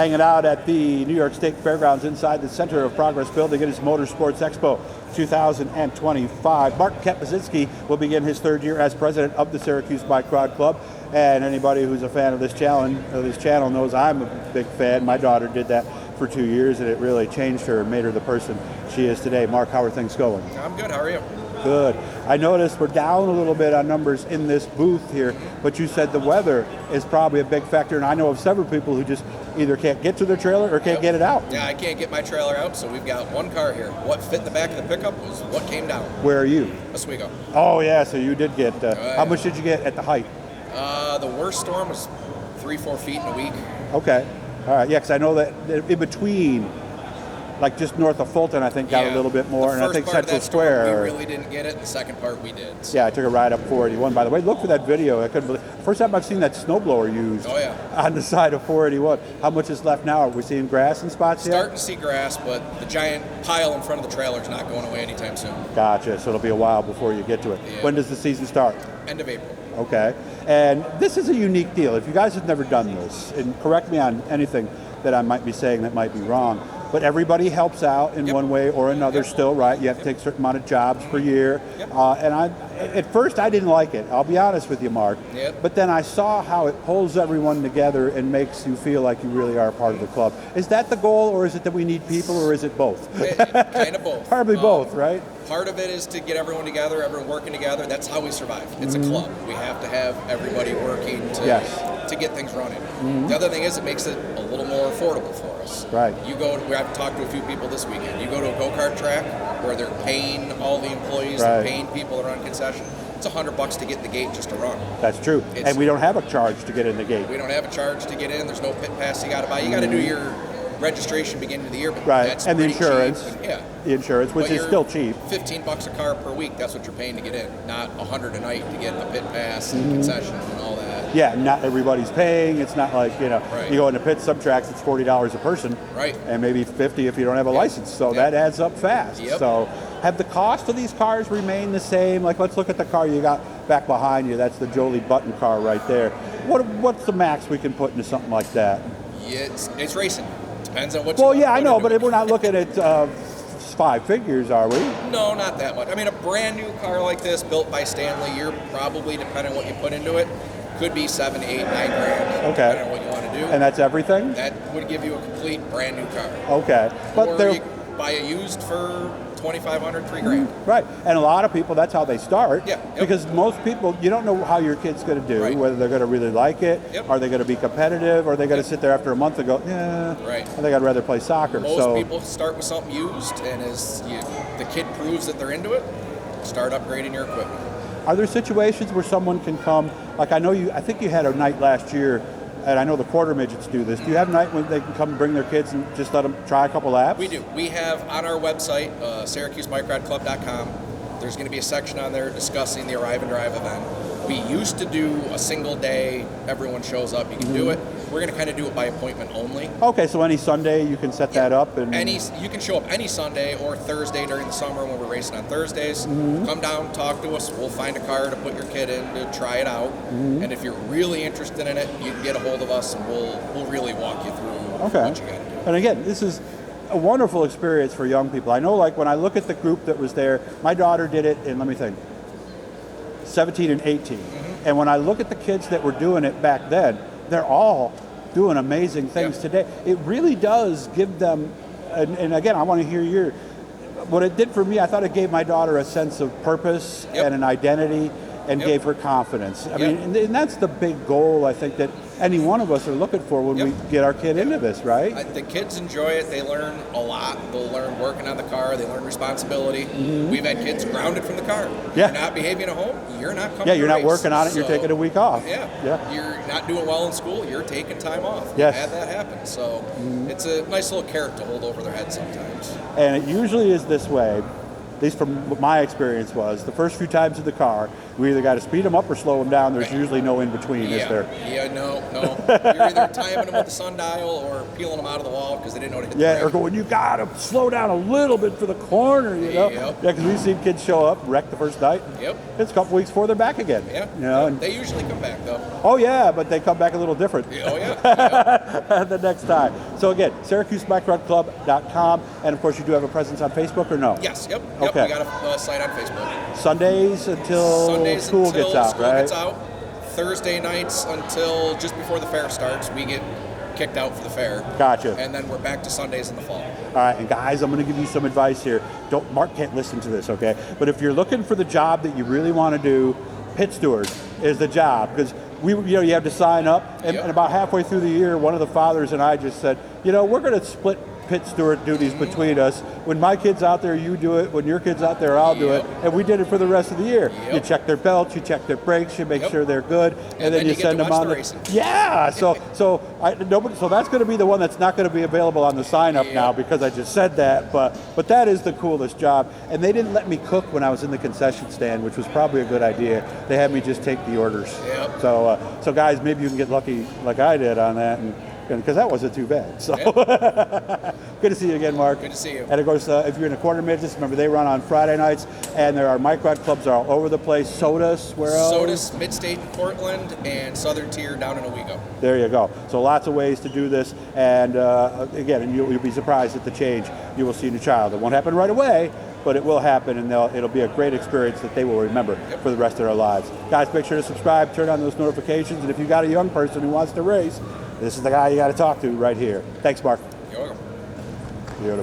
hanging out at the New York State Fairgrounds inside the Center of Progress building. It is Motorsports Expo 2025. Mark Kapuscinski will begin his third year as president of the Syracuse Microd Club. And anybody who's a fan of this channel knows I'm a big fan. My daughter did that for 2 years, and it really changed her and made her the person she is today. Mark, how are things going? I'm good. How are you? Good. I noticed we're down a little bit on numbers in this booth here, but you said the weather is probably a big factor, and I know of several people who just either can't get to their trailer or can't get it out. Yeah, I can't get my trailer out, so we've got one car here. What fit in the back of the pickup was what came down. Where are you? Oswego. Oh, yeah, so you did get, how much did you get at the height? The worst storm was 3-4 feet in a week. Okay. All right, yeah, because I know that in between, like just north of Fulton, I think got a little bit more, and I think Central Square. We really didn't get it. The second part we did. So. Yeah, I took a ride up 481. By the way, look for that video. I couldn't believe. First time I've seen that snowblower used. Oh yeah. On the side of 481. How much is left now? Are we seeing grass in spots yet? Starting to see grass, but the giant pile in front of the trailer is not going away anytime soon. Gotcha. So it'll be a while before you get to it. Yeah. When does the season start? End of April. Okay. And this is a unique deal. If you guys have never done this, and correct me on anything that I might be saying that might be wrong, but everybody helps out in one way or another still, right? You have to take a certain amount of jobs per year. And at first I didn't like it, I'll be honest with you, Mark. But then I saw how it pulls everyone together and makes you feel like you really are a part of the club. Is that the goal, or is it that we need people, or is it both? Kind of both. Probably both, right? Part of it is to get everyone together, everyone working together. That's how we survive. It's a club. We have to have everybody working to get things running. The other thing is it makes it a little more affordable for us. Right. I've talked to a few people this weekend. You go to a go-kart track where they're paying all the employees, they're paying people that are on concession. It's $100 to get in the gate just to run. That's true. And we don't have a charge to get in the gate. We don't have a charge to get in. There's no pit pass you got to buy. You got to do your registration beginning of the year, but that's and the insurance. Cheap. The insurance, which is still cheap. $15 a car per week. That's what you're paying to get in, not $100 a night to get the pit pass and concession and all that. Yeah, not everybody's paying. It's not like, you go into pit, some tracks it's $40 a person. Right. And maybe $50 if you don't have a license. So that adds up fast. So have the cost of these cars remained the same? Like, let's look at the car you got back behind you. That's the Jolie Button car right there. What's the max we can put into something like that? Yeah, it's racing. Depends on what I know, but we're not looking at 5 figures, are we? No, not that much. I mean, a brand new car like this, built by Stanley, you're probably, depending on what you put into it, could be 7, 8, 9 grand. Okay. Depending on what you want to do. And that's everything? That would give you a complete brand new car. Okay. But or you buy a used for $2,500, $3 grand. Right. And a lot of people, that's how they start. Yeah. Because most people, you don't know how your kid's going to do, whether they're going to really like it, are they going to be competitive, or are they going to sit there after a month and go, I think I'd rather play soccer. Most people start with something used, and as the kid proves that they're into it, start upgrading your equipment. Are there situations where someone can come, like I think you had a night last year, and I know the quarter midgets do this. Do you have a night when they can come bring their kids and just let them try a couple laps? We do. We have on our website, SyracuseMicrodClub.com, there's going to be a section on there discussing the Arrive and Drive event. We used to do a single day, everyone shows up, you can do it. We're going to kind of do it by appointment only. Okay, so any Sunday you can set that up? And you can show up any Sunday or Thursday during the summer when we're racing on Thursdays. Come down, talk to us. We'll find a car to put your kid in to try it out. And if you're really interested in it, you can get a hold of us and we'll really walk you through what you got to do. And again, this is a wonderful experience for young people. I know, like, when I look at the group that was there, my daughter did it in, let me think, 17 and 18. And when I look at the kids that were doing it back then, they're all doing amazing things today. It really does give them, and again, I want to hear what it did for me. I thought it gave my daughter a sense of purpose and an identity, and gave her confidence. I mean, and that's the big goal, I think, that any one of us are looking for when we get our kid into this, right? The kids enjoy it. They learn a lot. They'll learn working on the car. They learn responsibility. We've had kids grounded from the car. You're not behaving at home, you're not coming to you're not race. working on it, you're taking a week off. You're not doing well in school, you're taking time off. Yes. We've had that happen. So it's a nice little carrot to hold over their head sometimes. And it usually is this way. at least from what my experience was, the first few times in the car, we either got to speed them up or slow them down. There's usually no in between, is there? Yeah, no. You're either timing them with the sundial or peeling them out of the wall because they didn't know to hit the brake. Or going, you got to slow down a little bit for the corner, you know? Yep. Yeah, because we've seen kids show up, wreck the first night. Yep. It's a couple weeks before they're back again. Yeah. You know, and, they usually come back, though. oh, yeah, but they come back a little different. Oh, yeah. The next time. So again, SyracuseMicrodClub.com, and of course you do have a presence on Facebook or no? Yes, yep. Okay. We got a site on Facebook. Sundays until school gets out, school right? gets out. Thursday nights until just before the fair starts, we get kicked out for the fair. Gotcha. And then we're back to Sundays in the fall. All right, and guys, I'm going to give you some advice here. Mark can't listen to this, okay? But if you're looking for the job that you really want to do, pit steward is the job, because you have to sign up, and about halfway through the year, one of the fathers and I just said, we're going to split pit steward duties between us. When my kid's out there, you do it. When your kid's out there, I'll do it. And we did it for the rest of the year. You check their belts, you check their brakes, you make sure they're good, and then you send them on racing. Yeah. So that's going to be the one that's not going to be available on the sign up now because I just said that. But that is the coolest job. And they didn't let me cook when I was in the concession stand, which was probably a good idea. They had me just take the orders. Yep. So guys, maybe you can get lucky like I did on that, and because that wasn't too bad. So good to see you again, Mark. Good to see you. And of course, if you're in a quarter midgets, remember they run on Friday nights, and there are Microd clubs all over the place. Sodas, where else? Sodas, Mid-State in Portland, and Southern Tier down in Owego. There you go. So lots of ways to do this, and again, you'll be surprised at the change you will see in your child. It won't happen right away, but it will happen, and it'll be a great experience that they will remember for the rest of their lives. Guys, make sure to subscribe, turn on those notifications, and if you've got a young person who wants to race, this is the guy you got to talk to right here. Thanks, Mark. You're welcome. Beautiful.